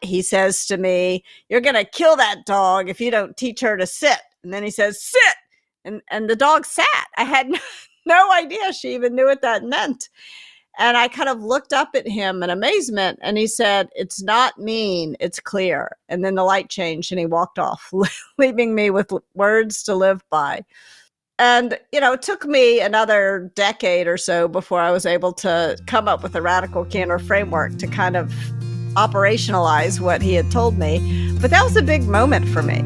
he says to me, "You're going to kill that dog if you don't teach her to sit." And then he says, "Sit." And the dog sat. I had no idea she even knew what that meant. And I kind of looked up at him in amazement, and he said, "It's not mean, it's clear." And then the light changed and he walked off, leaving me with words to live by. And, it took me another decade or so before I was able to come up with a radical candor framework to kind of operationalize what he had told me. But that was a big moment for me.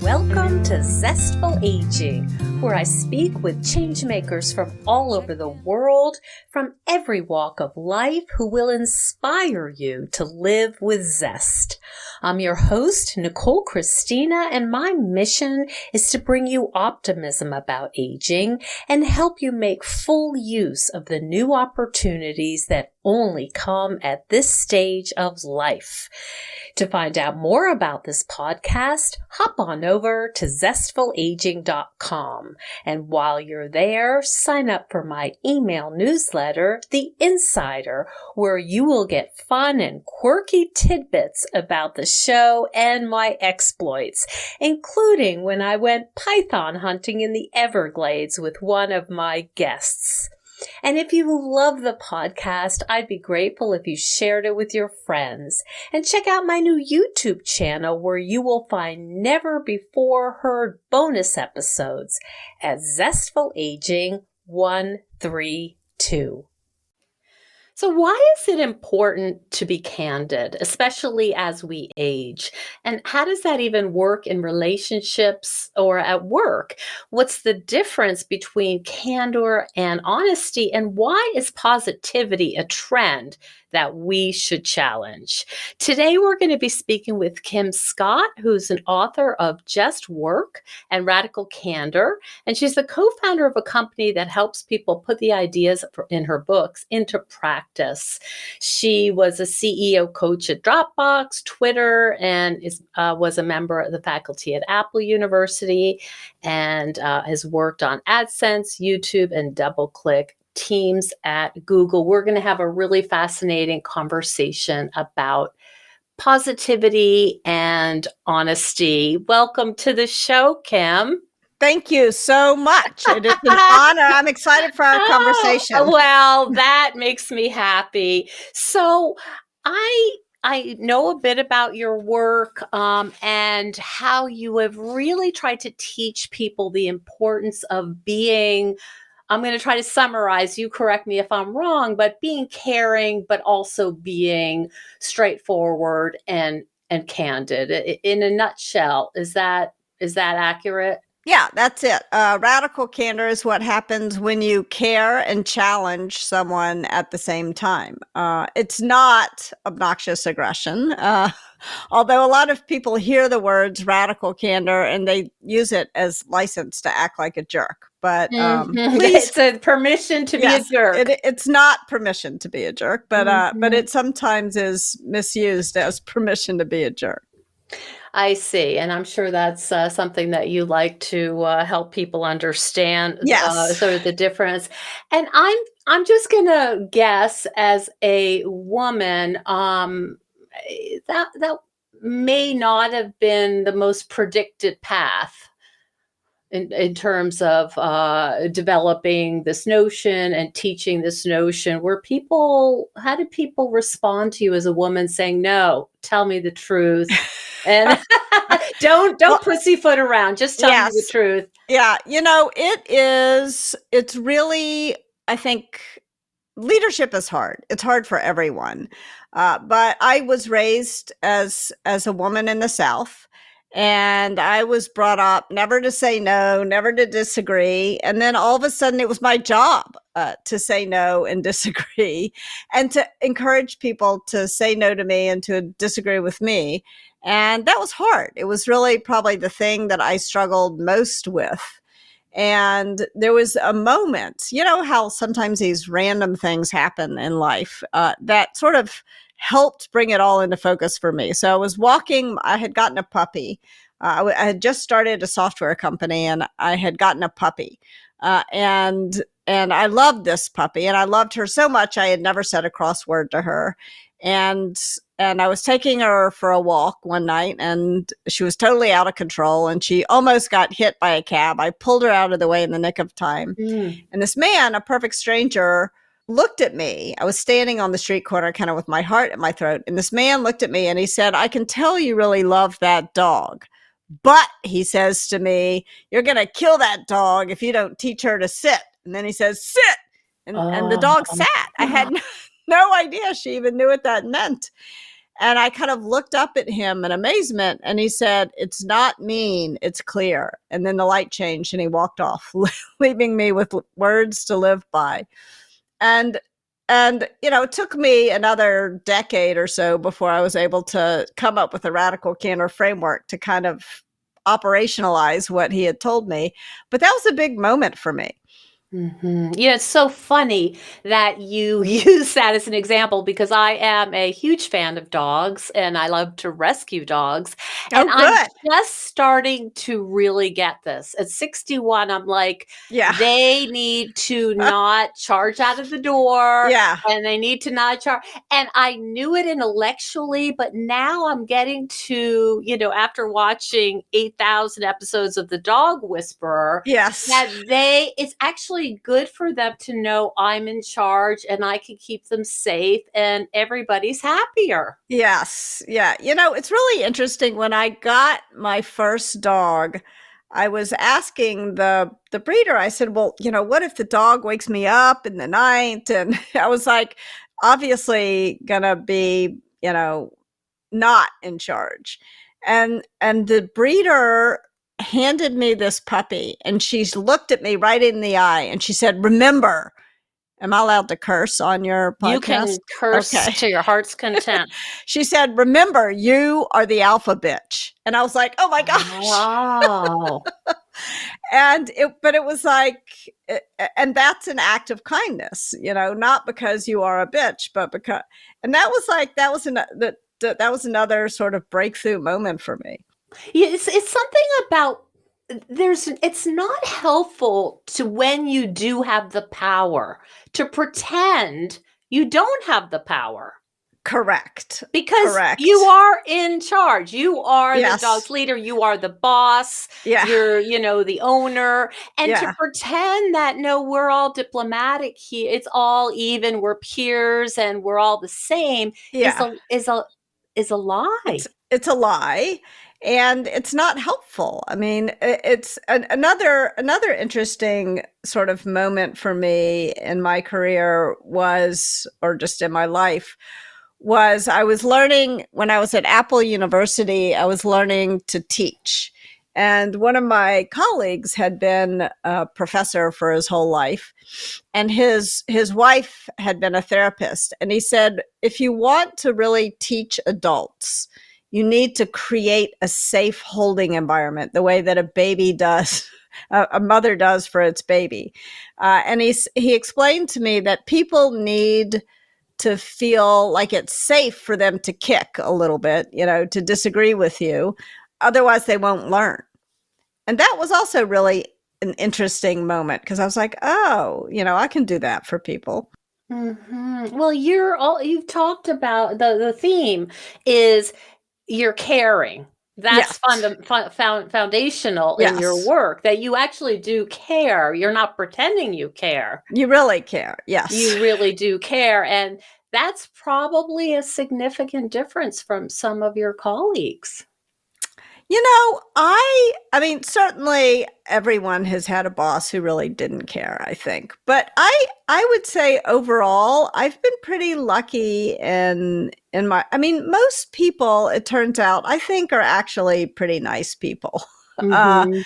Welcome to Zestful Aging, where I speak with changemakers from all over the world, from every walk of life, who will inspire you to live with zest. I'm your host, Nicole Christina, and my mission is to bring you optimism about aging and help you make full use of the new opportunities that only come at this stage of life. To find out more about this podcast, hop on over to zestfulaging.com. And while you're there, sign up for my email newsletter, The Insider, where you will get fun and quirky tidbits about the show and my exploits, including when I went python hunting in the Everglades with one of my guests. And if you love the podcast, I'd be grateful if you shared it with your friends. And check out my new YouTube channel, where you will find never before heard bonus episodes at Zestful Aging 132. So why is it important to be candid, especially as we age? And how does that even work in relationships or at work? What's the difference between candor and honesty? And why is positivity a trend that we should challenge? Today, we're going to be speaking with Kim Scott, who's an author of Just Work and Radical Candor. And she's the co-founder of a company that helps people put the ideas in her books into practice. She was a CEO coach at Dropbox, Twitter, and was a member of the faculty at Apple University, and has worked on AdSense, YouTube, and DoubleClick teams at Google. We're going to have a really fascinating conversation about positivity and honesty. Welcome to the show, Kim. Thank you so much. It is an honor. I'm excited for our conversation. Well, that makes me happy. So I know a bit about your work and how you have really tried to teach people the importance of being, I'm going to try to summarize, you correct me if I'm wrong, but being caring, but also being straightforward and candid. In a nutshell, is that accurate? Yeah, that's it. Radical candor is what happens when you care and challenge someone at the same time. It's not obnoxious aggression, although a lot of people hear the words radical candor and they use it as license to act like a jerk. But it's a permission to be a jerk. It's not permission to be a jerk, but it sometimes is misused as permission to be a jerk. I see. And I'm sure that's something that you like to help people understand. Yes. Sort of the difference. And I'm just going to guess, as a woman, that may not have been the most predicted path in terms of developing this notion and teaching this notion. How did people respond to you as a woman saying, "No, tell me the truth"? And don't pussyfoot around. Just tell me the truth. Yeah. It's really, I think, leadership is hard. It's hard for everyone. But I was raised as a woman in the South, and I was brought up never to say no, never to disagree. And then all of a sudden it was my job to say no and disagree, and to encourage people to say no to me and to disagree with me. And that was hard. It was really probably the thing that I struggled most with. And there was a moment, how sometimes these random things happen in life that sort of helped bring it all into focus for me. So I was walking, I had gotten a puppy. I had just started a software company, and I had gotten a puppy. And I loved this puppy, and I loved her so much I had never said a cross word to her. And I was taking her for a walk one night, and she was totally out of control, and she almost got hit by a cab. I pulled her out of the way in the nick of time. Mm. And this man, a perfect stranger, looked at me. I was standing on the street corner kind of with my heart in my throat, and this man looked at me and he said, "I can tell you really love that dog. But," he says to me, "you're going to kill that dog if you don't teach her to sit." And then he says, "Sit." And the dog Oh. sat. I had no idea she even knew what that meant. And I kind of looked up at him in amazement, and he said, "It's not mean, it's clear." And then the light changed and he walked off, leaving me with words to live by. And it took me another decade or so before I was able to come up with a radical candor framework to kind of operationalize what he had told me. But that was a big moment for me. Yeah, it's so funny that you use that as an example because I am a huge fan of dogs and I love to rescue dogs. And Oh, I'm good. just starting to really get this. At 61, I'm like, Yeah. they need to not charge out of the door Yeah. and they need to not charge. And I knew it intellectually, but now I'm getting to, after watching 8,000 episodes of The Dog Whisperer, Yes. that it's actually good for them to know I'm in charge and I can keep them safe and everybody's happier. Yes. Yeah. It's really interesting. When I got my first dog, I was asking the breeder, I said, "Well, what if the dog wakes me up in the night?" And I was like, obviously gonna be, not in charge. And the breeder handed me this puppy, and she looked at me right in the eye and she said, "Remember," am I allowed to curse on your You podcast? can curse Okay. to your heart's content. She said, "Remember, you are the alpha bitch." And I was like, "Oh my gosh." Wow. But it was like, and that's an act of kindness, not because you are a bitch, but because, and that was another sort of breakthrough moment for me. Yeah, it's something about it's not helpful to when you do have the power to pretend you don't have the power. Correct. Because Correct. you are in charge. You are the Yes. dog's leader. You are the boss. Yeah. You're, the owner. And to Yeah. pretend that, no, we're all diplomatic here. It's all even. We're peers and we're all the same Yeah. is a lie. It's a lie, and it's not helpful. I mean, it's another interesting sort of moment for me in my career was, or just in my life, was I was learning when I was at Apple University. I was learning to teach. And one of my colleagues had been a professor for his whole life, and his wife had been a therapist. And he said, "If you want to really teach adults, you need to create a safe holding environment, the way that a baby does, a mother does for its baby." And he explained to me that people need to feel like it's safe for them to kick a little bit, to disagree with you. Otherwise, they won't learn. And that was also really an interesting moment because I was like, oh, I can do that for people. Well, you've talked about the theme is you're caring. That's Yes. foundational in your Yes. work, that you actually do care. You're not pretending you care. You really care. Yes. You really do care. And that's probably a significant difference from some of your colleagues. I mean, certainly everyone has had a boss who really didn't care, I think. But I would say overall, I've been pretty lucky in I mean, most people, it turns out, I think are actually pretty nice people. Mm-hmm.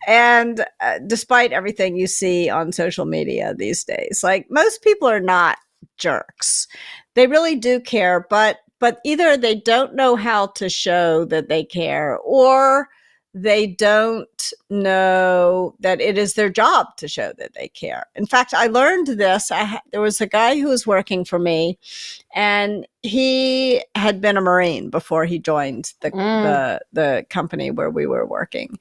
And despite everything you see on social media these days, like most people are not jerks. They really do care, but either they don't know how to show that they care, or they don't know that it is their job to show that they care. In fact, I learned this. There was a guy who was working for me, and he had been a Marine before he joined the company where we were working.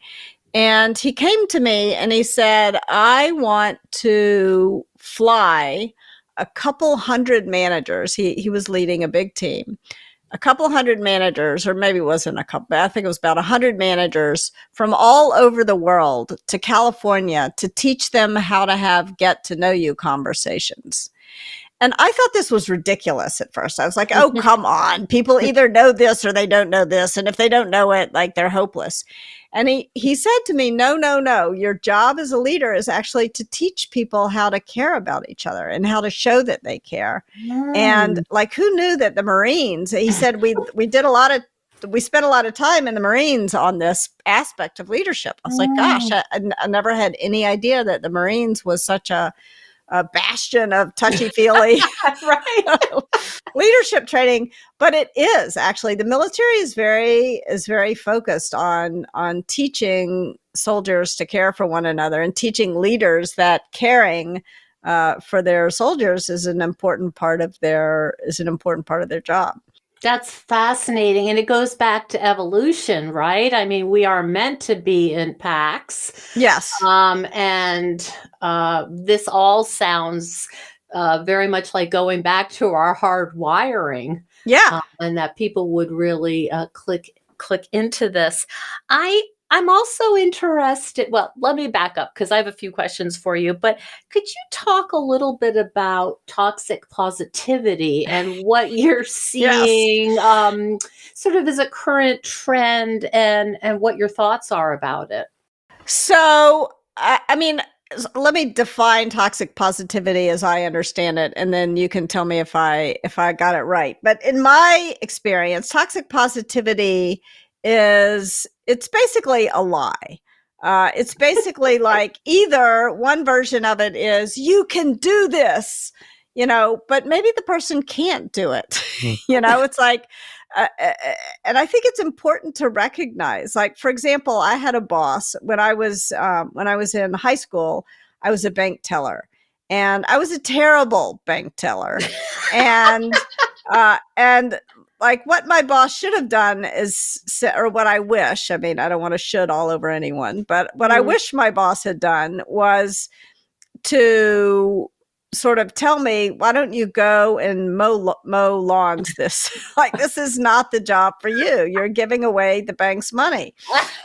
And he came to me and he said, I want to fly a couple hundred managers. He was leading a big team, a couple hundred managers, or maybe it wasn't a couple, I think it was about 100 managers from all over the world to California to teach them how to have get to know you conversations. And I thought this was ridiculous at first. I was like, oh, come on. People either know this or they don't know this. And if they don't know it, like, they're hopeless. And he said to me, no, no, no. Your job as a leader is actually to teach people how to care about each other and how to show that they care. And like, who knew that the Marines, he said, we spent a lot of time in the Marines on this aspect of leadership. I was like, gosh, I never had any idea that the Marines was such a bastion of touchy-feely Right. leadership training. But it is actually, the military is very focused on teaching soldiers to care for one another and teaching leaders that caring for their soldiers is an important part of their job. That's fascinating. And it goes back to evolution, right? I mean, we are meant to be in packs. Yes. And this all sounds very much like going back to our hard wiring. Yeah. And that people would really click into this. I'm also interested. Well, let me back up because I have a few questions for you. But could you talk a little bit about toxic positivity and what you're seeing, sort of as a current trend, and what your thoughts are about it? So, I mean, let me define toxic positivity as I understand it, and then you can tell me if I got it right. But in my experience, toxic positivity it's basically a lie. It's basically like either one version of it is you can do this, but maybe the person can't do it. It's like, and I think it's important to recognize, like, for example, I had a boss when I was in high school. I was a bank teller, and I was a terrible bank teller, and like what my boss should have done is, or what I wish, I mean, I don't want to should all over anyone, but what I wish my boss had done was to sort of tell me, why don't you go and mow lawns this, like, this is not the job for you. You're giving away the bank's money.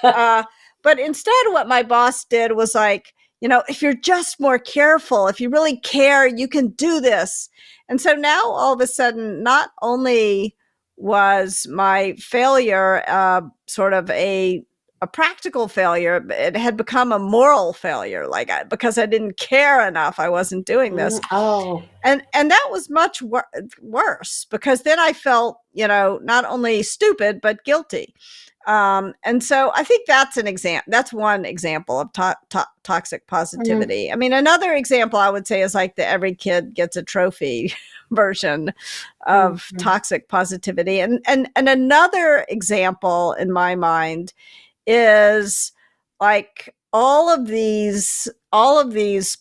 But instead, what my boss did was like, if you're just more careful, if you really care, you can do this. And so now all of a sudden, not only was my failure sort of a practical failure, it had become a moral failure, like, because I didn't care enough, I wasn't doing this. And that was much worse, because then I felt, not only stupid, but guilty. And so I think that's one example of toxic positivity. I mean, another example I would say is like the every kid gets a trophy version of toxic positivity. And another example in my mind is like all of these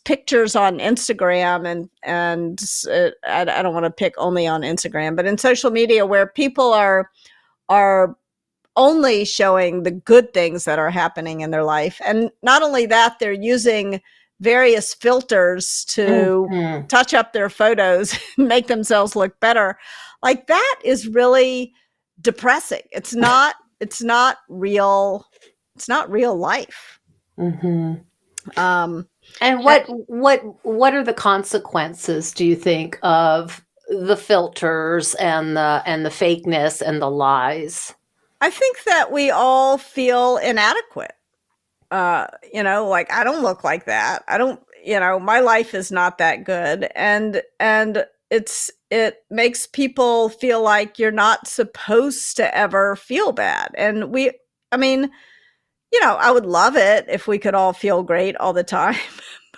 pictures on Instagram and I don't want to pick only on Instagram, but in social media, where people are only showing the good things that are happening in their life. And not only that, they're using various filters to touch up their photos and make themselves look better. Like, that is really depressing. It's not real life. And what are the consequences, do you think, of the filters and the fakeness and the lies? I think that we all feel inadequate. Like, I don't look like that. I don't, my life is not that good. And it makes people feel like you're not supposed to ever feel bad. And I mean, I would love it if we could all feel great all the time,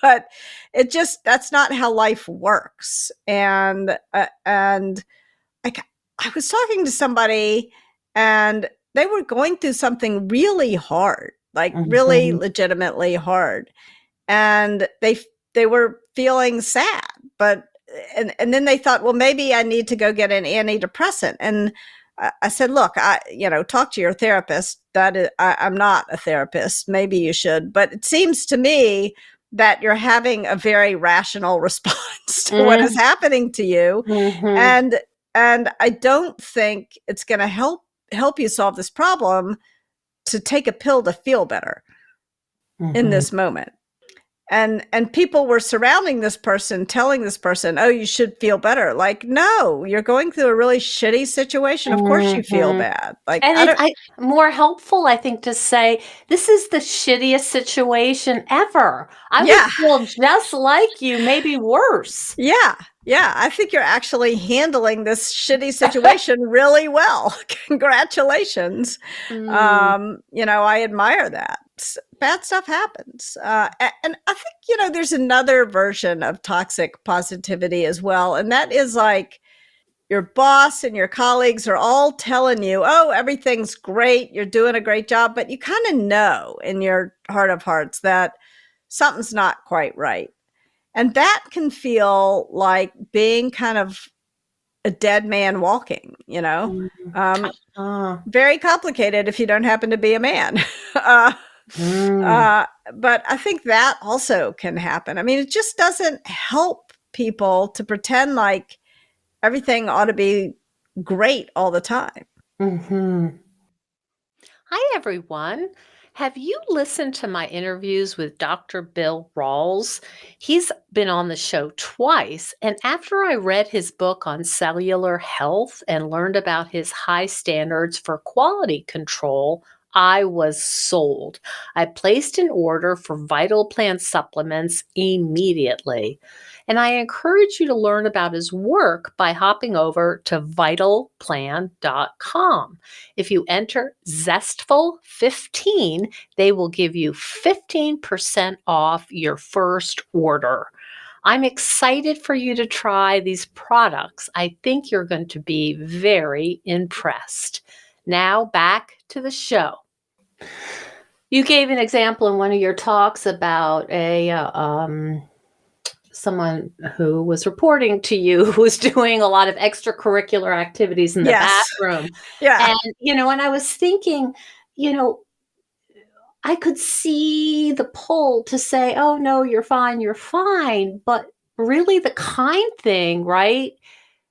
but that's not how life works. And like, I was talking to somebody, and they were going through something really hard, like really legitimately hard. And they were feeling sad, and then they thought, well, maybe I need to go get an antidepressant. And I said, look, talk to your therapist. I'm not a therapist. Maybe you should. But it seems to me that you're having a very rational response to what is happening to you. Mm-hmm. And I don't think it's going to help you solve this problem to take a pill to feel better in Mm-hmm. this moment. And people were surrounding this person, telling this person, oh, you should feel better. Like, no, you're going through a really shitty situation. Of course you feel Mm-hmm. bad. Like, And I don't. more helpful, I think, to say this is the shittiest situation ever. I would Yeah. feel just like you, maybe worse. Yeah. Yeah. I think you're actually handling this shitty situation really well. Congratulations. Mm, I admire that. Bad stuff happens. And I think, there's another version of toxic positivity as well. And that is like, your boss and your colleagues are all telling you, oh, everything's great. You're doing a great job. But you kind of know in your heart of hearts that something's not quite right. And that can feel like being kind of a dead man walking, mm, um, uh, very complicated if you don't happen to be a man. uh, mm, uh, but I think that also can happen. I mean, it just doesn't help people to pretend like everything ought to be great all the time. mhm. Hi, everyone. Have you listened to my interviews with Dr. Bill Rawls? He's been on the show twice. And after I read his book on cellular health and learned about his high standards for quality control, I was sold. I placed an order for Vital Plan supplements immediately. And I encourage you to learn about his work by hopping over to vitalplan.com. If you enter Zestful15, they will give you 15% off your first order. I'm excited for you to try these products. I think you're going to be very impressed. Now, back to the show. You gave an example in one of your talks about someone who was reporting to you who was doing a lot of extracurricular activities in the Yes. bathroom. Yeah. And I was thinking, you know, I could see the pull to say, oh, no, you're fine, you're fine. But really, the kind thing, right,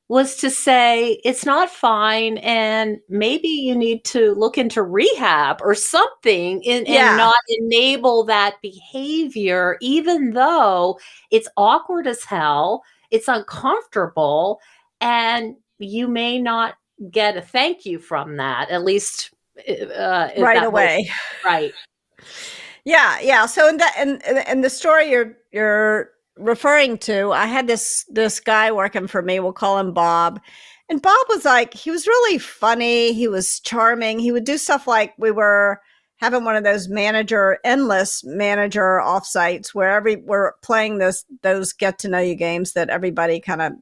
was to say it's not fine and maybe you need to look into rehab or something and Yeah. not enable that behavior, even though it's awkward as hell, it's uncomfortable, and you may not get a thank you from that, at least at Right that moment. away. Right. Yeah. Yeah. So in the story you're referring to, I had this guy working for me. We'll call him Bob. And Bob was like, he was really funny. He was charming. He would do stuff like we were having one of those endless manager offsites where we're playing those get to know you games that everybody kind of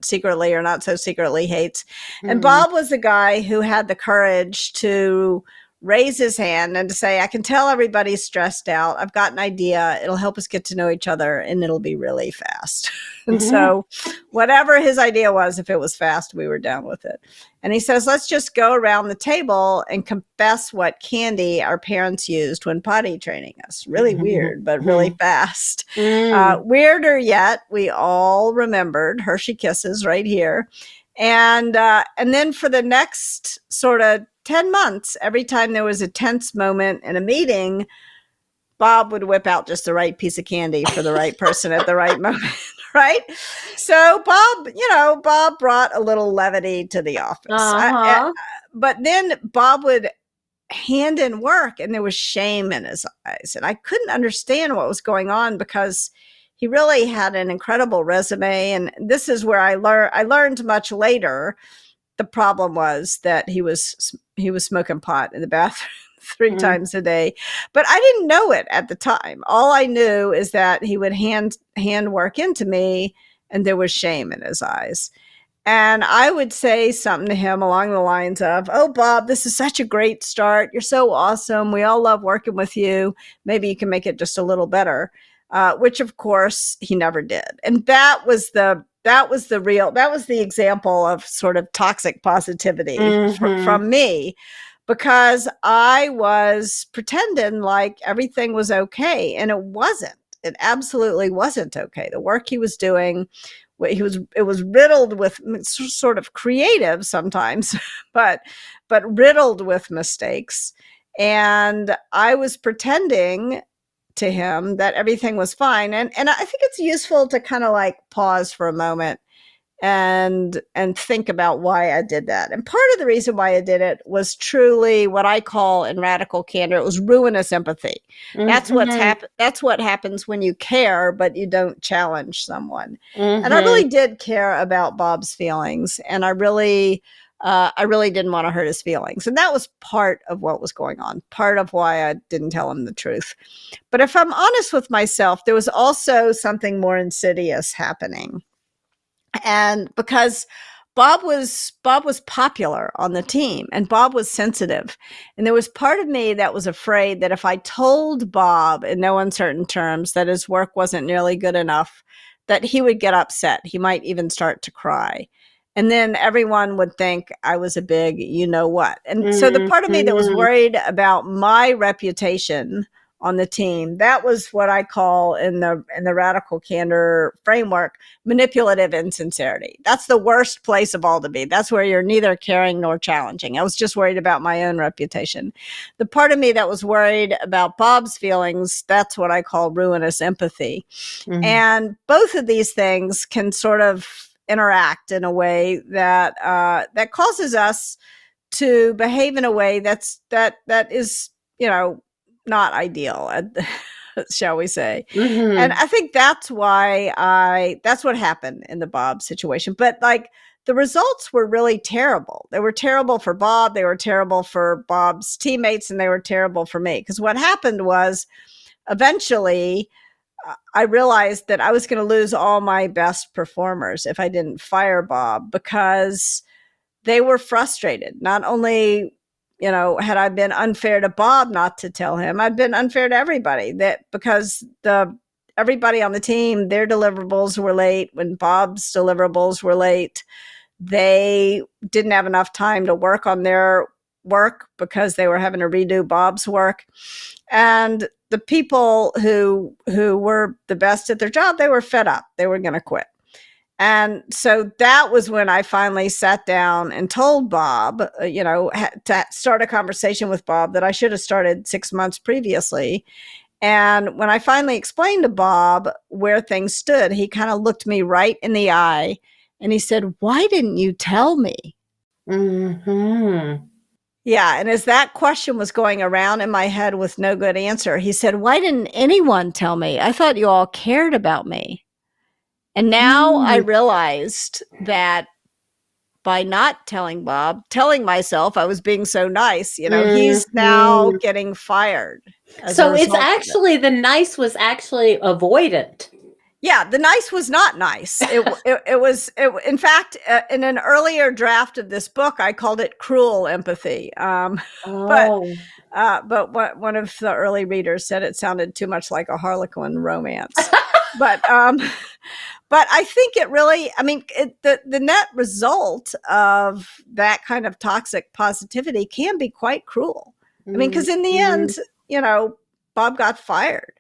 secretly or not so secretly hates. And Mm, Bob was the guy who had the courage to raise his hand and to say, I can tell everybody's stressed out. I've got an idea. It'll help us get to know each other and it'll be really fast. And mhm, so whatever his idea was, if it was fast, we were down with it. And he says, let's just go around the table and confess what candy our parents used when potty training us. Really mhm, weird, but really mhm, fast. mm, Weirder yet, we all remembered Hershey Kisses right here. And then for the next sort of 10 months, every time there was a tense moment in a meeting, Bob would whip out just the right piece of candy for the right person at the right moment. Right. So Bob brought a little levity to the office. uh-huh. But then Bob would hand in work and there was shame in his eyes. And I couldn't understand what was going on because he really had an incredible resume. And this is where I learned much later. The problem was that he was smoking pot in the bathroom three Mm, times a day, but I didn't know it at the time. All I knew is that he would hand work into me and there was shame in his eyes. And I would say something to him along the lines of, oh, Bob, this is such a great start. You're so awesome. We all love working with you. Maybe you can make it just a little better, which, of course, he never did. And that was the that was the example of sort of toxic positivity from me, because I was pretending like everything was okay, and it wasn't. It absolutely wasn't okay. The work he was doing, it was riddled with sort of creative sometimes, but riddled with mistakes. And I was pretending to him that everything was fine. And I think it's useful to kind of like pause for a moment and think about why I did that. And part of the reason why I did it was truly what I call in radical candor, it was ruinous empathy. That's what happens when you care but you don't challenge someone. And I really did care about Bob's feelings, and I really didn't want to hurt his feelings. And that was part of what was going on, part of why I didn't tell him the truth. But if I'm honest with myself, there was also something more insidious happening. And because Bob was popular on the team, and Bob was sensitive, and there was part of me that was afraid that if I told Bob in no uncertain terms that his work wasn't nearly good enough, that he would get upset. He might even start to cry. And then everyone would think I was a big you know what. And so the part of me that was worried about my reputation on the team, that was what I call in the radical candor framework, manipulative insincerity. That's the worst place of all to be. That's where you're neither caring nor challenging. I was just worried about my own reputation. The part of me that was worried about Bob's feelings, that's what I call ruinous empathy. And both of these things can sort of interact in a way that that causes us to behave in a way that is, not ideal, shall we say. And I think that's what happened in the Bob situation. But like, the results were really terrible. They were terrible for Bob, they were terrible for Bob's teammates, and they were terrible for me. Because what happened was, eventually, I realized that I was going to lose all my best performers if I didn't fire Bob, because they were frustrated. Not only, had I been unfair to Bob not to tell him, I'd been unfair to everybody, because everybody on the team, their deliverables were late. When Bob's deliverables were late, they didn't have enough time to work on their work because they were having to redo Bob's work. And the people who were the best at their job, they were fed up. They were going to quit. And so that was when I finally sat down and told Bob, to start a conversation with Bob that I should have started 6 months previously. And when I finally explained to Bob where things stood, he kind of looked me right in the eye and he said, "Why didn't you tell me?" Yeah. And as that question was going around in my head with no good answer, he said, "Why didn't anyone tell me? I thought you all cared about me." And now I realized that by not telling Bob, telling myself I was being so nice, he's now getting fired. So it's actually, the nice was actually avoidant. Yeah, the nice was not nice. It was, in fact, in an earlier draft of this book, I called it cruel empathy. But one of the early readers said it sounded too much like a Harlequin romance. But I think it really, the net result of that kind of toxic positivity can be quite cruel. Because in the end, Bob got fired.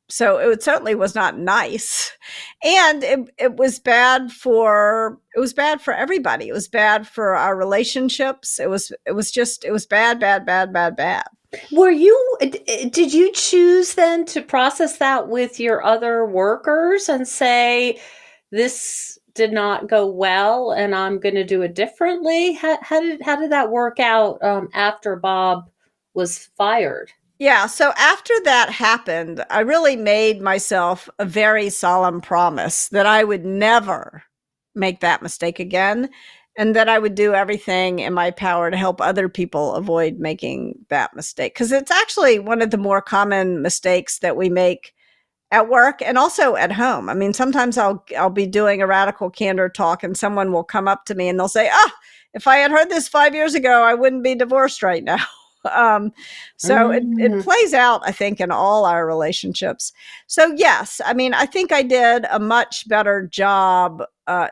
So it certainly was not nice. And it was bad for everybody. It was bad for our relationships. It was bad, bad, bad, bad, bad. Did you choose then to process that with your other workers and say, this did not go well and I'm going to do it differently? How did that work out after Bob was fired? Yeah. So after that happened, I really made myself a very solemn promise that I would never make that mistake again, and that I would do everything in my power to help other people avoid making that mistake. Because it's actually one of the more common mistakes that we make at work and also at home. Sometimes I'll be doing a radical candor talk and someone will come up to me and they'll say, if I had heard this 5 years ago, I wouldn't be divorced right now. Um, so it plays out, I think, in all our relationships. So yes, I mean, I think I did a much better job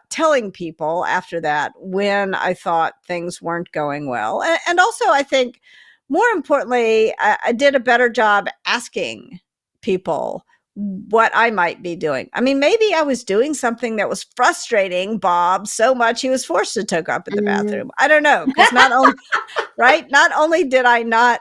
telling people after that when I thought things weren't going well. And also, I think more importantly, I did a better job asking people what I might be doing. I mean, maybe I was doing something that was frustrating Bob so much he was forced to toke up in the bathroom. I don't know, because not only right, not only did I not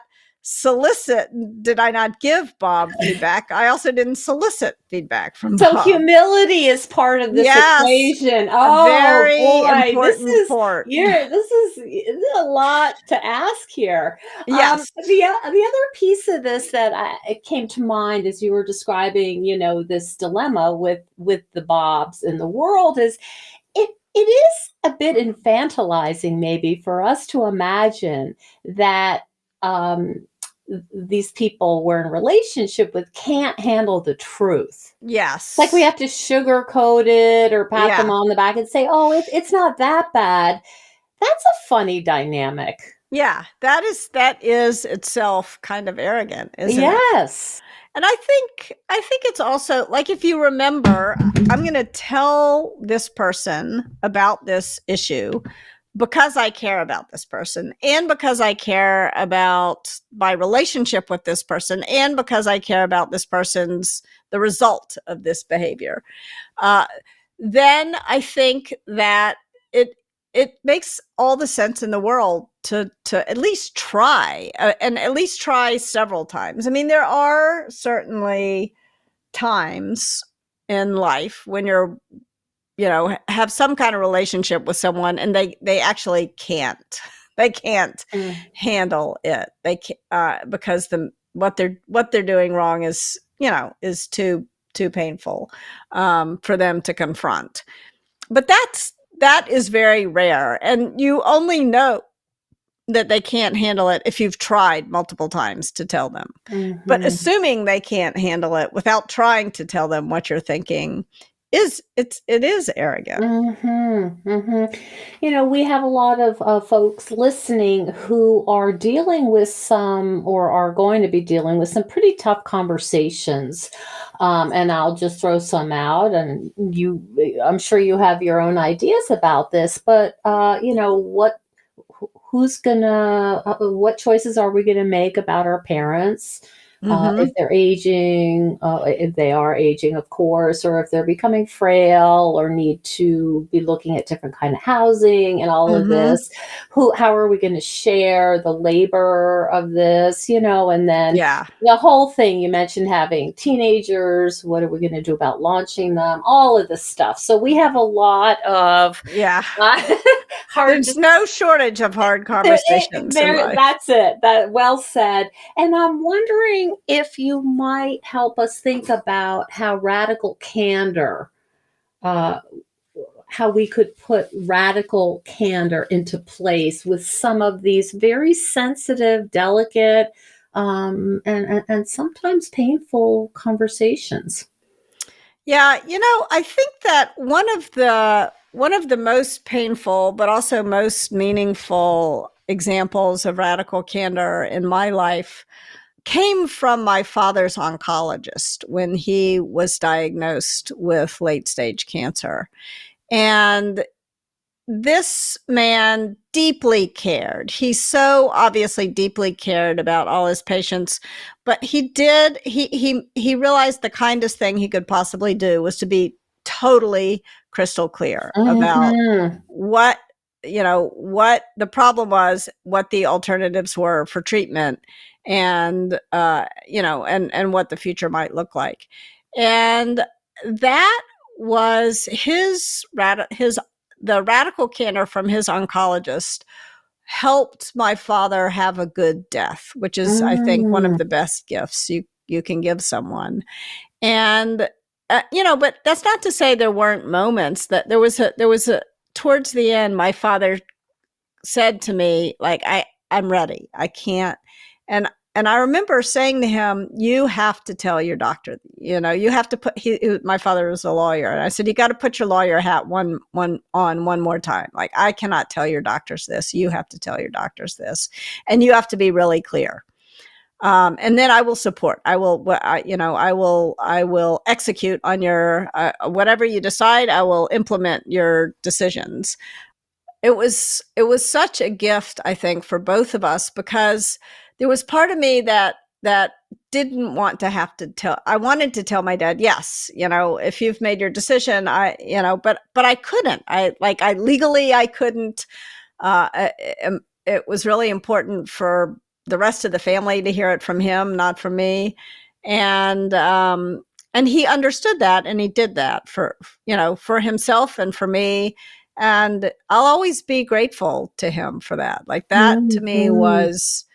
give Bob feedback, I also didn't solicit feedback from So Bob. humility is part of this Yes, equation. a Oh very boy, important part. this is a lot to ask here. Yes. The other piece of this that it came to mind as you were describing, this dilemma with the Bobs in the world is it is a bit infantilizing maybe for us to imagine that these people we're in a relationship with can't handle the truth. Like we Yes. have to sugarcoat it or pat them Yeah. on the back and say, "Oh, it's not that bad." That's a funny dynamic. Yeah. That is itself kind of arrogant, isn't it? Yes. And I think it's also like, if you remember, I'm going to tell this person about this issue because I care about this person, and because I care about my relationship with this person, and because I care about the result of this behavior. Uh, then I think that it it makes all the sense in the world to at least try, and at least try several times. I mean, there are certainly times in life when have some kind of relationship with someone, and they actually can't they can't Mm. handle it. They can't, because what they're doing wrong is too painful for them to confront. But that is very rare, and you only know that they can't handle it if you've tried multiple times to tell them. But Mhm. assuming they can't handle it without trying to tell them what you're thinking it is arrogant. Mhm, mhm. We have a lot of folks listening who are dealing with some or are going to be dealing with some pretty tough conversations. And I'll just throw some out, and I'm sure you have your own ideas about this, but what choices are we gonna make about our parents? If Mhm. they're aging, if they are aging, of course, or if they're becoming frail or need to be looking at different kind of housing and all of Mhm. this. How are we going to share the labor of this? And then Yeah. the whole thing you mentioned, having teenagers. What are we going to do about launching them? All of this stuff. So we have a lot of Yeah. uh, hard. There's no shortage of hard conversations in life. That's it. That well said. And I'm wondering if you might help us think about how radical candor, uh, how we could put radical candor into place with some of these very sensitive, delicate, and sometimes painful conversations. Yeah, I think that one of the most painful but also most meaningful examples of radical candor in my life came from my father's oncologist when he was diagnosed with late stage cancer. And this man deeply cared. He so obviously deeply cared about all his patients, but he realized the kindest thing he could possibly do was to be totally crystal clear about Mhm. what what the problem was, what the alternatives were for treatment, and and what the future might look like. And that was his the radical candor from his oncologist helped my father have a good death, which is, I think, one of Mm. the best gifts you can give someone. And but that's not to say there weren't moments. That there was a towards the end, my father said to me, like, I'm ready. I can't. And and I remember saying to him, you have to tell your doctor, you have to put, my father was a lawyer. And I said, you got to put your lawyer hat on one more time. Like, I cannot tell your doctors this. You have to tell your doctors this. And you have to be really clear. And then I will support. I will execute on your, whatever you decide. I will implement your decisions. It was such a gift, I think, for both of us, because there was part of me that didn't want to have to tell. I wanted to tell my dad, yes, if you've made your decision, but I couldn't. Legally, I couldn't. It was really important for the rest of the family to hear it from him, not from me. And he understood that, and he did that for himself and for me. And I'll always be grateful to him for that. Like, that to me was,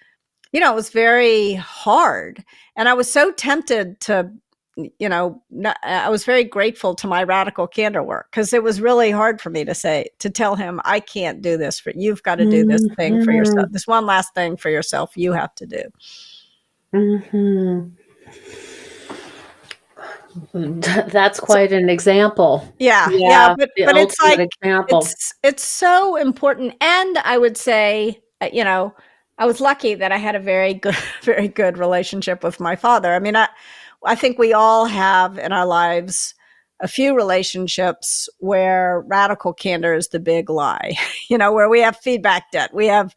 it was very hard. And I was so tempted to, I was very grateful to my radical candor work, because it was really hard for me to tell him, I can't do this you've got to do this thing for yourself. This one last thing for yourself you have to do. That's quite an example. Yeah, but it's like, example. It's so important. And I would say, I was lucky that I had a very good relationship with my father. I mean, I think we all have in our lives a few relationships where radical candor is the big lie, where we have feedback debt. We have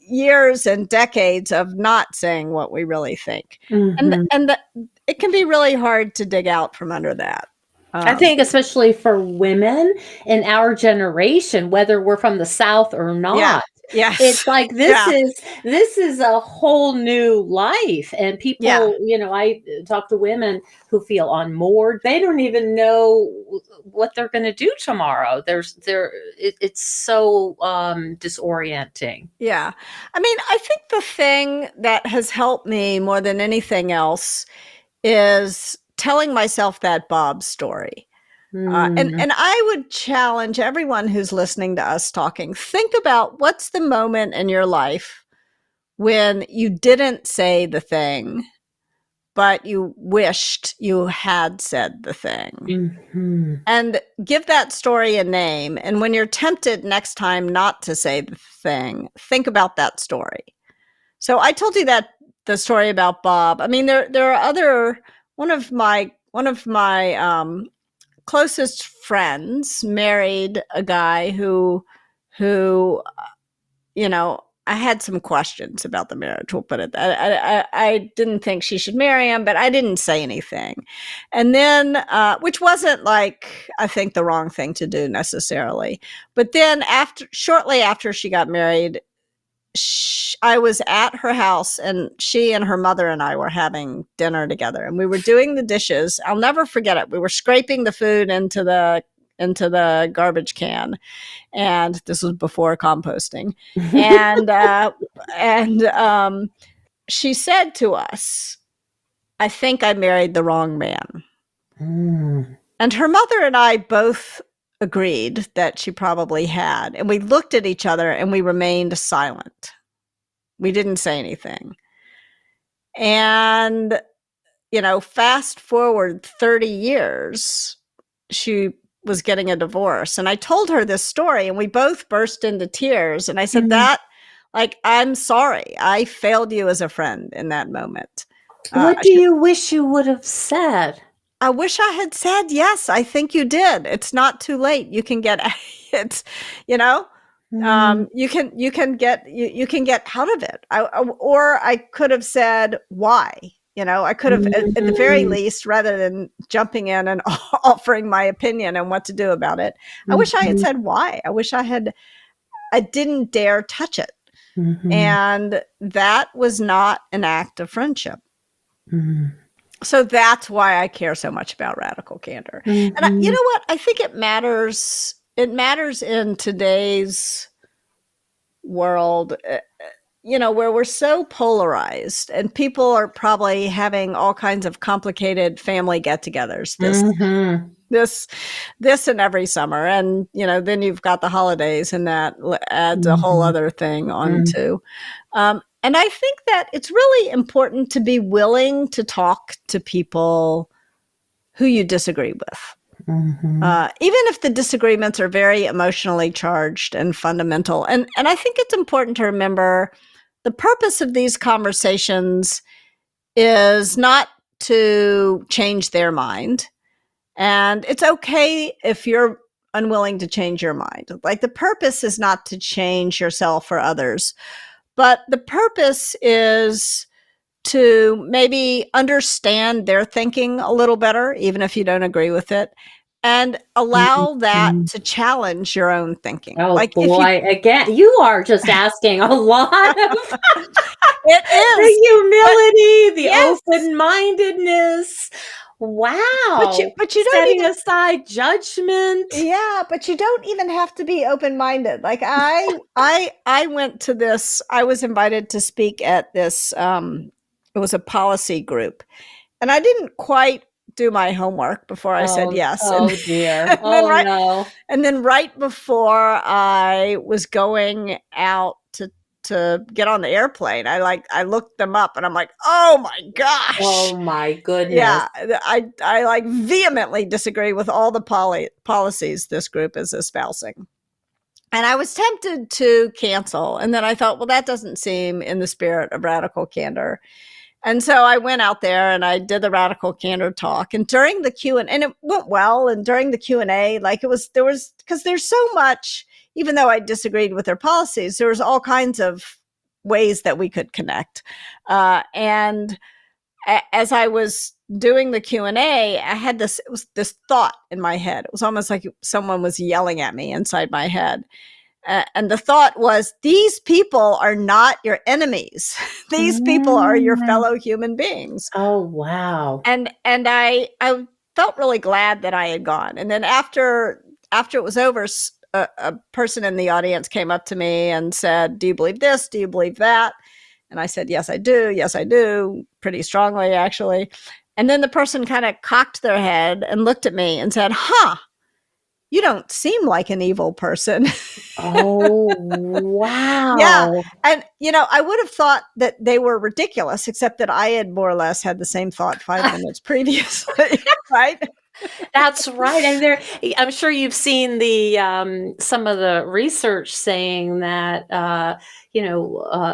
years and decades of not saying what we really think. And it can be really hard to dig out from under that. I think especially for women in our generation, whether we're from the South or not, yes. It's like, this is a whole new life. And people, I talk to women who feel unmoored. They don't even know what they're going to do tomorrow. It's so disorienting. Yeah. I mean, I think the thing that has helped me more than anything else is telling myself that Bob story. And I would challenge everyone who's listening to us talking, think about what's the moment in your life when you didn't say the thing, but you wished you had said the thing. And give that story a name. And when you're tempted next time not to say the thing, think about that story. So I told you the story about Bob. I mean, there are other, one of my closest friends married a guy who I had some questions about the marriage. We'll put it that. I didn't think she should marry him, but I didn't say anything. And then, which wasn't like, I think, the wrong thing to do necessarily. But then shortly after she got married, I was at her house, and she and her mother and I were having dinner together, and we were doing the dishes. I'll never forget it. We were scraping the food into the garbage can, and this was before composting. And she said to us, "I think I married the wrong man." And her mother and I both agreed that she probably had. And we looked at each other and we remained silent. We didn't say anything. And, fast forward 30 years, she was getting a divorce. And I told her this story, and we both burst into tears. And I said, I'm sorry. I failed you as a friend in that moment. What do you wish you would have said? I wish I had said, yes, I think you did. It's not too late. You can get it, you can get out of it. Or I could have said why, I could have at the very least, rather than jumping in and offering my opinion and what to do about it. I wish I had said why. I wish I didn't dare touch it. And that was not an act of friendship. So that's why I care so much about radical candor. And you know what? I think it matters. It matters in today's world, where we're so polarized, and people are probably having all kinds of complicated family get-togethers. This and every summer. And, then you've got the holidays, and that adds a whole other thing on too. I think that it's really important to be willing to talk to people who you disagree with. Even if the disagreements are very emotionally charged and fundamental. And I think it's important to remember the purpose of these conversations is not to change their mind. And it's okay if you're unwilling to change your mind. Like, the purpose is not to change yourself or others, but the purpose is to maybe understand their thinking a little better, even if you don't agree with it, and allow that Mhm. to challenge your own thinking. Oh Like, if you, boy, again, you are just asking a lot of it is, the but humility, the yes, open-mindedness. Wow. but you don't Setting even, aside judgment. yeah, but you don't even have to be open-minded. Like, I went to this, I was invited to speak at this, it was a policy group, and I didn't quite do my homework before I said Oh, yes. And, oh dear. and then Oh right no. and then right before I was going out to get on the airplane, I looked them up and I'm like, "Oh my gosh." Oh my goodness. Yeah, I like vehemently disagree with all the policies this group is espousing. And I was tempted to cancel, and then I thought, well, that doesn't seem in the spirit of radical candor. And so I went out there and I did the radical candor talk. And during the and it went well. And during the Q&A, like, there was, because there's so much, even though I disagreed with their policies, there was all kinds of ways that we could connect. And as I was doing the Q&A, I had this thought in my head. It was almost like someone was yelling at me inside my head. And the thought was, these people are not your enemies. These people are your Mm. fellow human beings. Oh wow. And I felt really glad that I had gone. And then after it was over, a person in the audience came up to me and said, "Do you believe this? Do you believe that?" And I said, "Yes, I do. Yes, I do." Pretty strongly, actually. And then the person kind of cocked their head and looked at me and said, "Huh, you don't seem like an evil person." Oh Yeah. wow. And, I would have thought that they were ridiculous, except that I had more or less had the same thought 5 minutes previously, right? That's right, and there I'm sure you've seen the, some of the research saying that,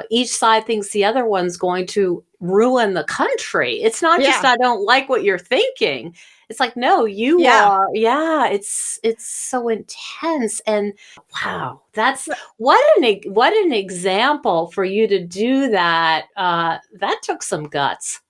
each side thinks the other one's going to ruin the country. It's not just, Yeah. "I don't like what you're thinking." It's like, "No, you Yeah. are." Yeah, it's so intense, and wow, that's But what an example for you to do that, that took some guts.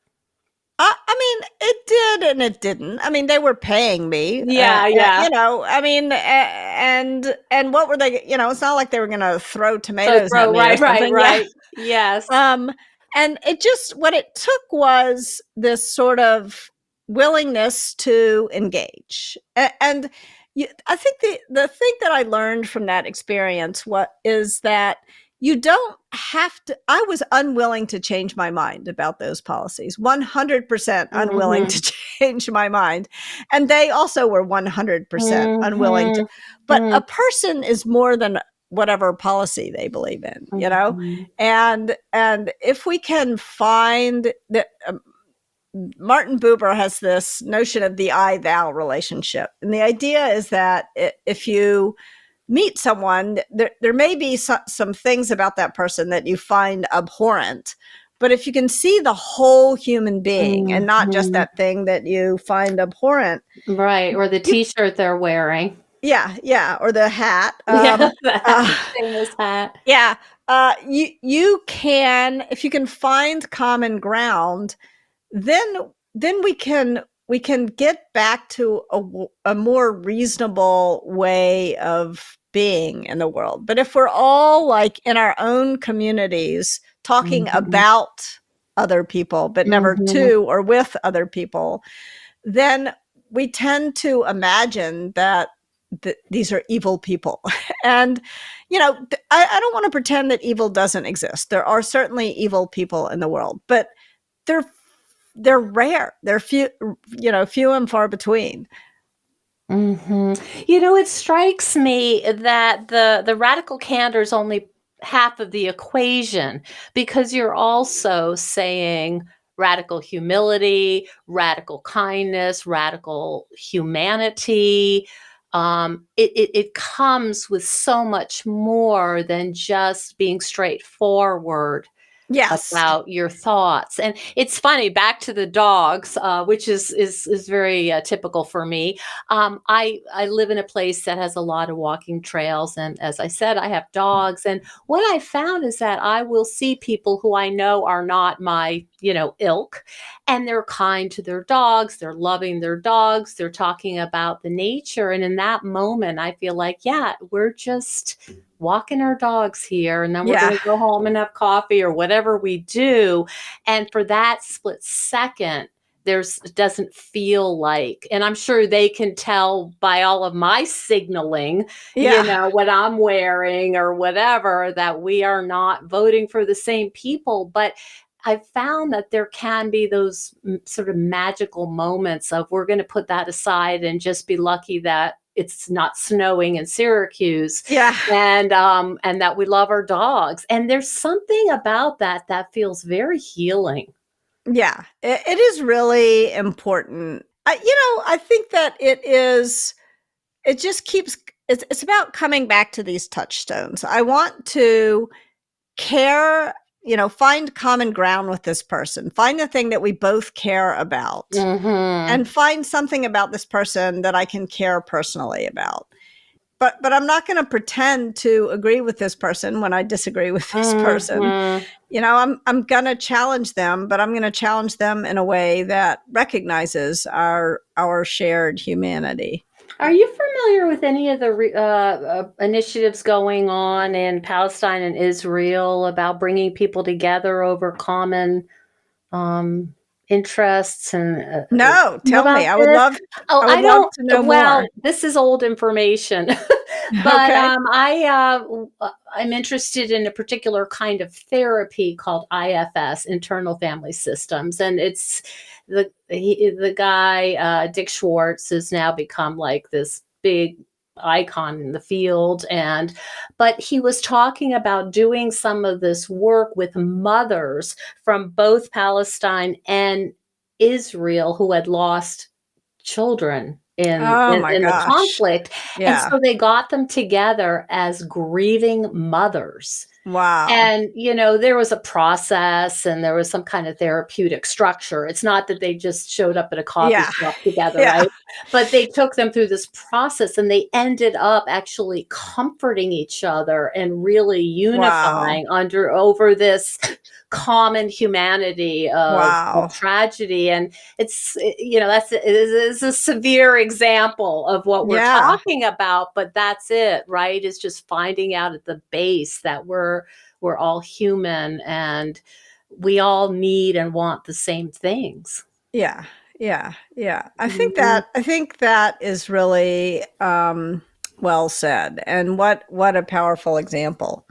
I mean, it did and it didn't. I mean, they were paying me, Yeah, yeah. I mean, and what were they, it's not like they were going to throw So tomatoes at throw me or right, right, something. Yeah. right. Yes. Um, and it just, what it took was this sort of willingness to engage. And I think the thing that I learned from that experience is that you don't have to. I was unwilling to change my mind about those policies, 100% unwilling Mhm. to change my mind. And they also were 100% unwilling to. Mhm. But a Mm, person is more than whatever policy they believe in. mhm. And if we can find that, Martin Buber has this notion of the I thou relationship. And the idea is that if you meet someone, there may be some things about that person that you find abhorrent. But if you can see the whole human being and not just Mhm. that thing that you find abhorrent, Right, or the you, T-shirt they're wearing. yeah, yeah, or the hat. Yeah, that Uh, famous hat. yeah, you can, if you can find common ground, then we can get back to a more reasonable way of being in the world. But if we're all like in our own communities talking Mhm. about other people but never Mhm. to or with other people, then we tend to imagine that these are evil people. And I don't want to pretend that evil doesn't exist. There are certainly evil people in the world, but they're they're rare. They're few and far between. Mhm. It strikes me that the radical candor is only half of the equation, because you're also saying radical humility, radical kindness, radical humanity. It comes with so much more than just being straightforward Yes. about your thoughts. And it's funny, back to the dogs, which is very typical for me. I live in a place that has a lot of walking trails, and as I said, I have dogs. And what I found is that I will see people who I know are not my ilk, and they're kind to their dogs, they're loving their dogs, they're talking about the nature, and in that moment I feel like, yeah, we're just walking our dogs here, and then we're going Yeah. to go home and have coffee or whatever we do. And for that split second, it doesn't feel like, and I'm sure they can tell by all of my signaling, Yeah. what I'm wearing or whatever, that we are not voting for the same people. But I've found that there can be those sort of magical moments of, we're going to put that aside and just be lucky that it's not snowing in Syracuse, Yeah. and that we love our dogs. And there's something about that feels very healing. Yeah. It is really important. I think that it just keeps, it's about coming back to these touchstones. I want to care, find common ground with this person, find the thing that we both care about, Mm-hmm. and find something about this person that I can care personally about. But I'm not going to pretend to agree with this person when I disagree with this person. Mm-hmm. I'm going to challenge them, but I'm going to challenge them in a way that recognizes our shared humanity. Are you familiar with any of the initiatives going on in Palestine and Israel about bringing people together over common interests? And No, know tell me. about this? Oh, I I would love don't. to know more. Well, this is old information, but Okay. I'm interested in a particular kind of therapy called IFS, internal family systems, and it's the guy Dick Schwartz has now become like this big icon in the field. And but he was talking about doing some of this work with mothers from both Palestine and Israel who had lost children in Oh in, my in the gosh. conflict. And Yeah. so they got them together as grieving mothers. Wow. And, there was a process and there was some kind of therapeutic structure. It's not that they just showed up at a coffee Yeah. shop together, Yeah. right? But they took them through this process, and they ended up actually comforting each other and really Wow. unifying over this common humanity of Wow. tragedy. And it's a severe example of what we're Yeah. talking about, but that's it, right? It's just finding out at the base that we're all human, and we all need and want the same things. Yeah. Yeah. Yeah. Mhm. I think that is really well said. And what a powerful example.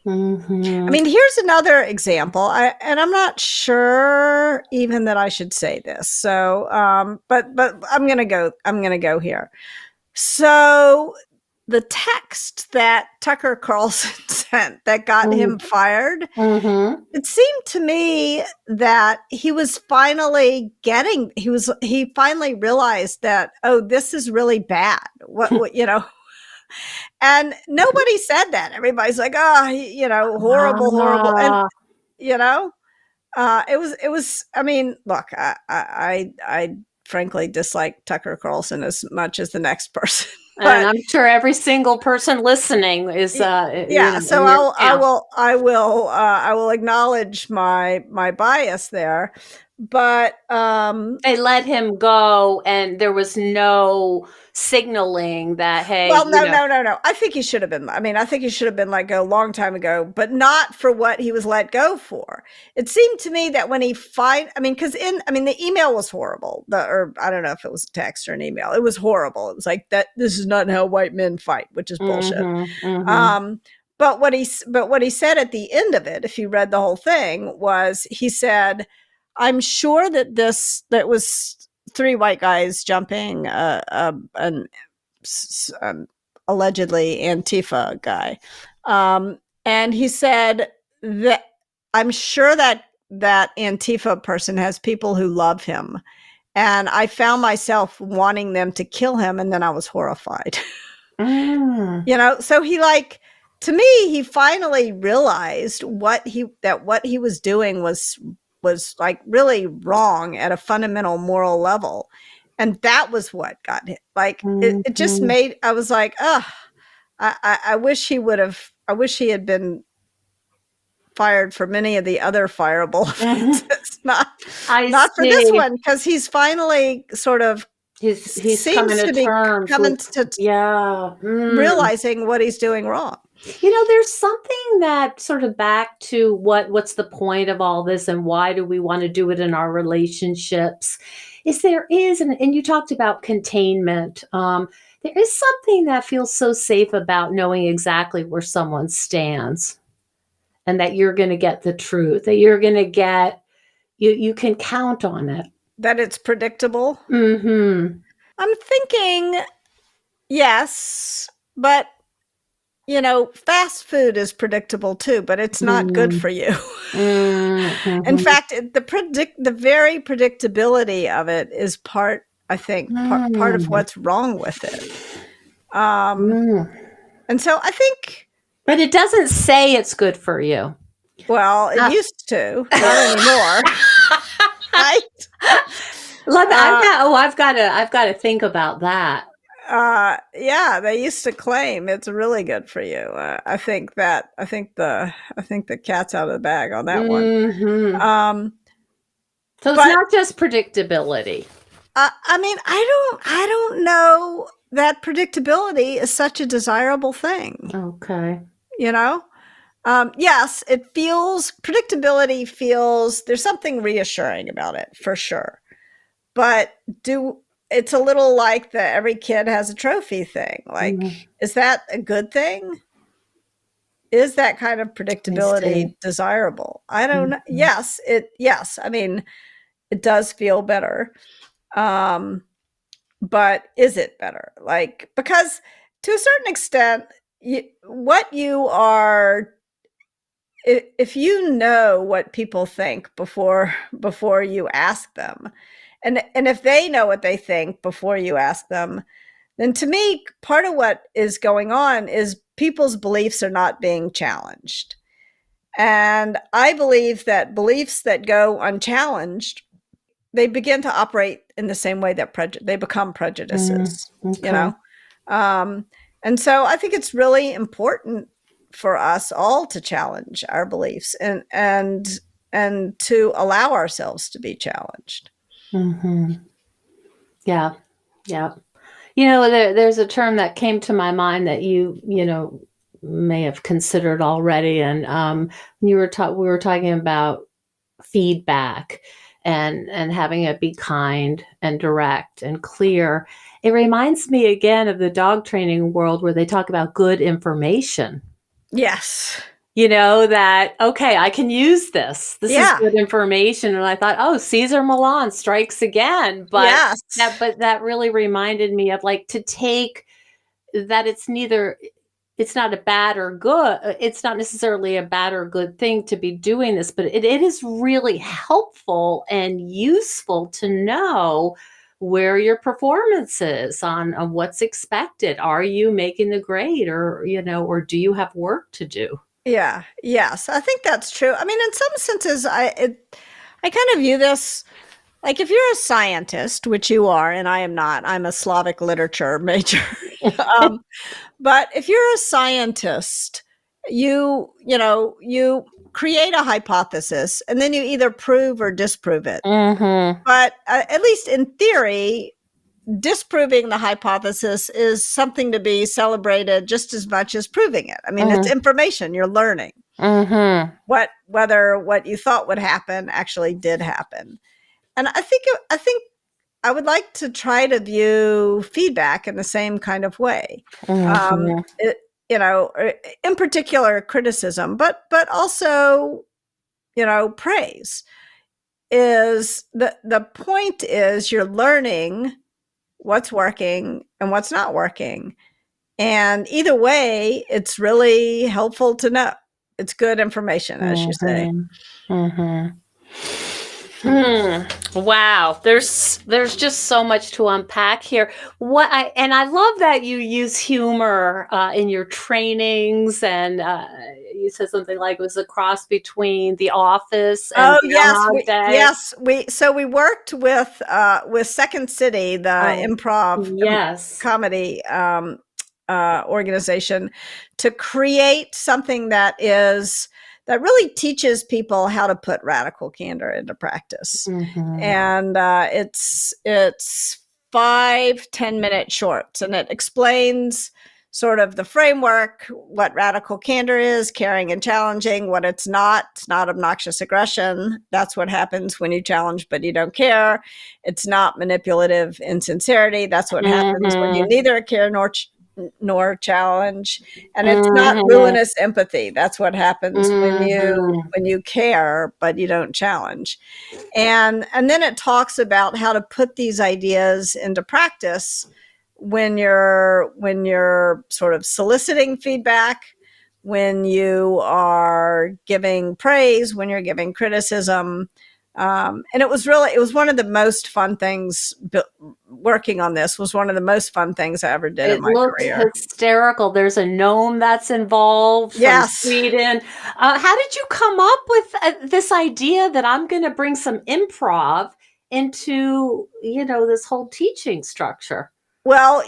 I Mhm. mean, here's another example. And I'm not sure even that I should say this. So, but I'm gonna go here. So the text that Tucker Carlson sent that got him fired, Mhm. it seemed to me that he finally realized that, oh, this is really bad. What. And nobody said that. Everybody's like, oh, horrible, horrible. And, Ah. you know, I mean, look, I frankly dislike Tucker Carlson as much as the next person, And but I'm sure every single person listening is, yeah, so and you're, yeah. I will acknowledge my bias there, but They let him go, and there was no signaling that, hey, well, no, no, no, no. I think he should have been. I mean, I think he should have been let go a long time ago, but not for what he was let go for. It seemed to me that when the email was horrible. Or I don't know if it was a text or an email. It was horrible. It was like that. This is not how white men fight, which is bullshit. Mhm, mhm. Um, but what he said at the end of it, if you read the whole thing, was he said, "I'm sure that was three white guys jumping an allegedly Antifa guy. And he said that I'm sure that Antifa person has people who love him. And I found myself wanting them to kill him, and then I was horrified. So he to me, he finally realized what he was doing was like really wrong at a fundamental moral level. And that was what got him. It just made, I was like, oh, I wish he had been fired for many of the other fireable offenses, not for this one, because he's finally sort of he's seems coming to terms realizing what he's doing wrong. There's something that sort of back to what's the point of all this and why do we want to do it in our relationships and you talked about containment. There is something that feels so safe about knowing exactly where someone stands and that you're going to get the truth, that you're going to get, you can count on it. That it's predictable. Mm-hmm. I'm thinking, yes, but fast food is predictable too, but it's not good for you. Mm-hmm. In fact, the very predictability of it is part of what's wrong with it. And so I think, but it doesn't say it's good for you. Well, it used to, not anymore. Right? I've got to think about that. Yeah, they used to claim it's really good for you. I think the cat's out of the bag on that one. So it's not just predictability. I mean, I don't know that predictability is such a desirable thing. Okay. Yes, predictability feels, there's something reassuring about it for sure. But it's a little like the every kid has a trophy thing. Is that a good thing? Is that kind of predictability desirable? I don't know. Yes. I mean, it does feel better. But is it better? Because to a certain extent, if you know what people think before you ask them, and if they know what they think before you ask them, then to me, part of what is going on is people's beliefs are not being challenged. And I believe that beliefs that go unchallenged, they begin to operate in the same way that they become prejudices, okay. And so I think it's really important for us all to challenge our beliefs and to allow ourselves to be challenged. Mm-hmm. Yeah. There's a term that came to my mind that you may have considered already, and we were talking about feedback and having it be kind and direct and clear. It reminds me again of the dog training world where they talk about good information. Yes. That, okay, I can use this. This is good information. And I thought, oh, Cesar Millan strikes again. But that really reminded me of to take that it's not a bad or good. It's not necessarily a bad or good thing to be doing this, but it is really helpful and useful to know where your performance is on what's expected. Are you making the grade, or do you have work to do? Yeah. Yes. I think that's true. I mean, in some senses, I kind of view this if you're a scientist, which you are, and I am not. I'm a Slavic literature major. But if you're a scientist, you create a hypothesis, and then you either prove or disprove it. Mm-hmm. But at least in theory, disproving the hypothesis is something to be celebrated just as much as proving it. I mean, it's information you're learning. Mm-hmm. Whether what you thought would happen actually did happen. And I think I would like to try to view feedback in the same kind of way. Mm-hmm. In particular criticism, but also, praise. Is the point is you're learning what's working and what's not working. And either way, it's really helpful to know. it's good information, as you say. Mm-hmm. Wow, there's just so much to unpack here. I love that you use humor in your trainings, and you said something like it was a cross between The Office and Oh Groundhog Day. we worked with Second City, the Oh, improv yes. comedy organization, to create something that really teaches people how to put radical candor into practice. Mm-hmm. And it's 5-10 minute shorts, and it explains sort of the framework, what radical candor is, caring and challenging, what it's not. It's not obnoxious aggression. That's what happens when you challenge but you don't care. It's not manipulative insincerity. That's what happens when you Mm-hmm. neither care nor challenge. And it's not Mm-hmm. ruinous empathy. That's what happens Mm-hmm. when you care but you don't challenge. And then it talks about how to put these ideas into practice when you're sort of soliciting feedback, when you are giving praise, when you're giving criticism. And it was one of the most fun things. Working on this was one of the most fun things I ever did in It my looks career. hysterical. There's a gnome that's involved from Yes. Sweden. How did you come up with this idea that I'm going to bring some improv into, this whole teaching structure? Well,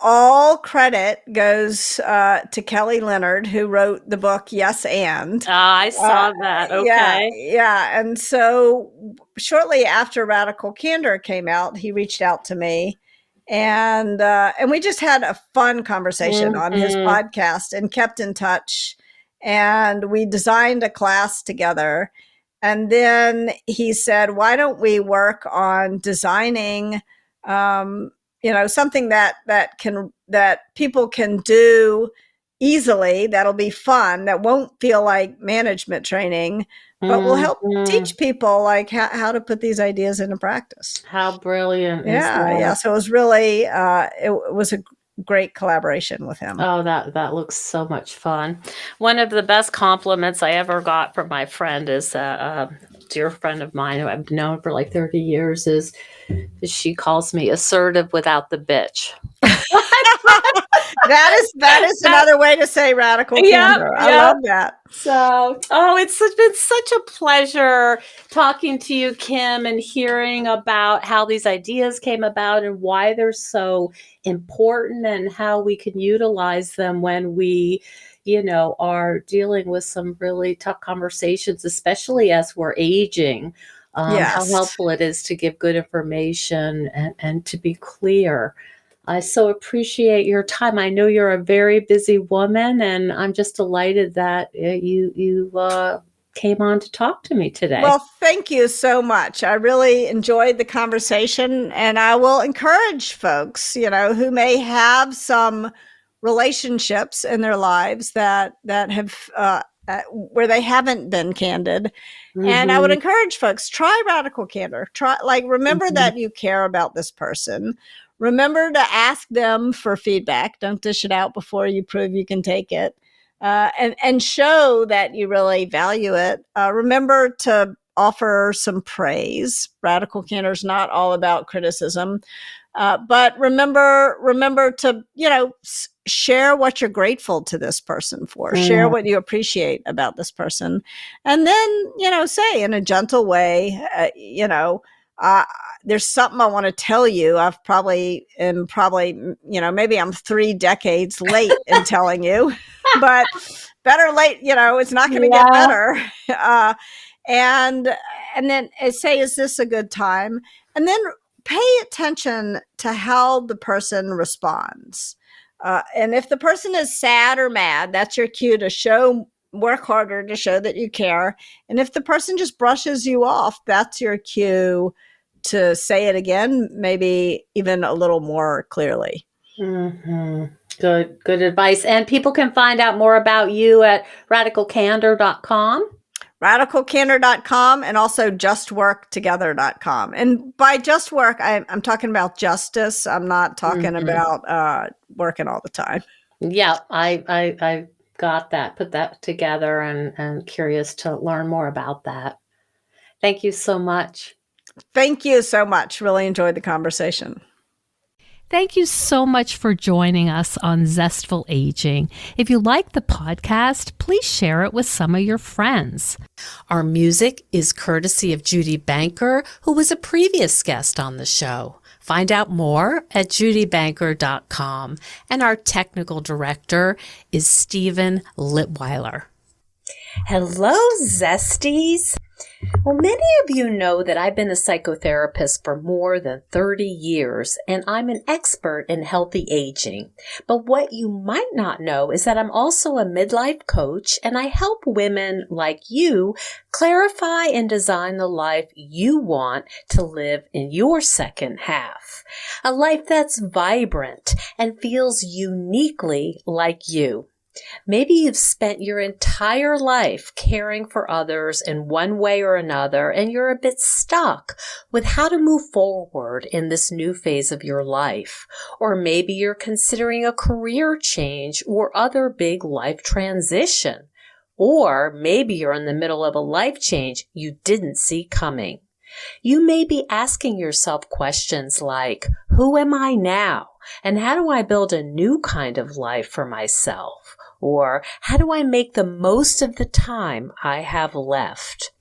all credit goes to Kelly Leonard, who wrote the book Yes and. I saw that. Yeah, Okay. yeah. And so shortly after Radical Candor came out, he reached out to me, and we just had a fun conversation on his Mm-hmm. podcast and kept in touch. And we designed a class together. And then he said, "Why don't we work on designing, something that people can do easily, that'll be fun, that won't feel like management training, but will help Mm-hmm. teach people like how to put these ideas into practice." How brilliant is Yeah. that? So it was really it was a great collaboration with him. Oh, that looks so much fun. One of the best compliments I ever got from my friend is a dear friend of mine who I've known for like 30 years is she calls me assertive without the bitch. That is That, another way to say radical yep, candor. I yep. love that. So, it's been such a pleasure talking to you, Kim, and hearing about how these ideas came about and why they're so important and how we can utilize them when we, are dealing with some really tough conversations, especially as we're aging. How Yes. helpful it is to give good information and to be clear. I so appreciate your time. I know you're a very busy woman, and I'm just delighted that you came on to talk to me today. Well, thank you so much. I really enjoyed the conversation, and I will encourage folks, who may have some relationships in their lives that have where they haven't been candid. And I would Mm-hmm, encourage folks, try radical candor. Remember mm-hmm, that you care about this person. Remember to ask them for feedback. Don't dish it out before you prove you can take it. And show that you really value it. Remember to offer some praise. Radical candor is not all about criticism, but remember to share what you're grateful to this person for. Share what you appreciate about this person, and then say in a gentle way, there's something I want to tell you. I've probably maybe I'm 3 decades late in telling you, but better late. It's not going to get yeah. better. And then say, is this a good time? And then pay attention to how the person responds. And if the person is sad or mad, that's your cue to work harder to show that you care. And if the person just brushes you off, that's your cue to say it again, maybe even a little more clearly. Mm-hmm. Good advice. And people can find out more about you at radicalcandor.com. radicalcandor.com and also justworktogether.com. And by just work, I'm talking about justice. I'm not talking about working all the time. Yeah, I Got that. Put that together and curious to learn more about that. Thank you so much. Thank you so much. Really enjoyed the conversation. Thank you so much for joining us on Zestful Aging. If you like the podcast, please share it with some of your friends. Our music is courtesy of Judy Banker, who was a previous guest on the show. Find out more at judybanker.com. And our technical director is Stephen Litweiler. Hello, Zesties. Well, many of you know that I've been a psychotherapist for more than 30 years, and I'm an expert in healthy aging. But what you might not know is that I'm also a midlife coach, and I help women like you clarify and design the life you want to live in your second half. A life that's vibrant and feels uniquely like you. Maybe you've spent your entire life caring for others in one way or another, and you're a bit stuck with how to move forward in this new phase of your life. Or maybe you're considering a career change or other big life transition. Or maybe you're in the middle of a life change you didn't see coming. You may be asking yourself questions like, who am I now? And how do I build a new kind of life for myself? Or how do I make the most of the time I have left?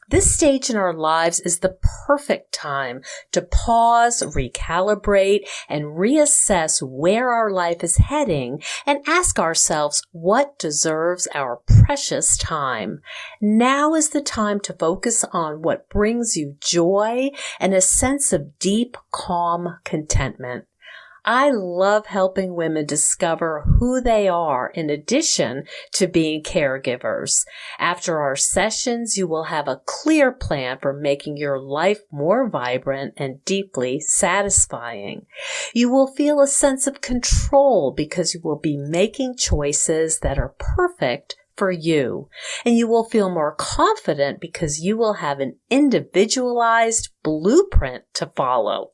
This stage in our lives is the perfect time to pause, recalibrate, and reassess where our life is heading and ask ourselves what deserves our precious time. Now is the time to focus on what brings you joy and a sense of deep, calm contentment. I love helping women discover who they are in addition to being caregivers. After our sessions, you will have a clear plan for making your life more vibrant and deeply satisfying. You will feel a sense of control because you will be making choices that are perfect for you. And you will feel more confident because you will have an individualized blueprint to follow.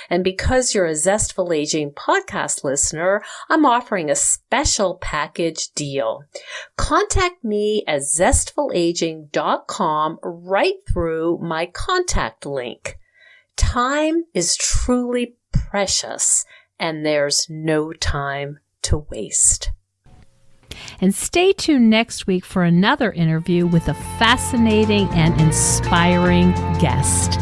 And because you're a Zestful Aging podcast listener, I'm offering a special package deal. Contact me at zestfulaging.com right through my contact link. Time is truly precious, and there's no time to waste. And stay tuned next week for another interview with a fascinating and inspiring guest.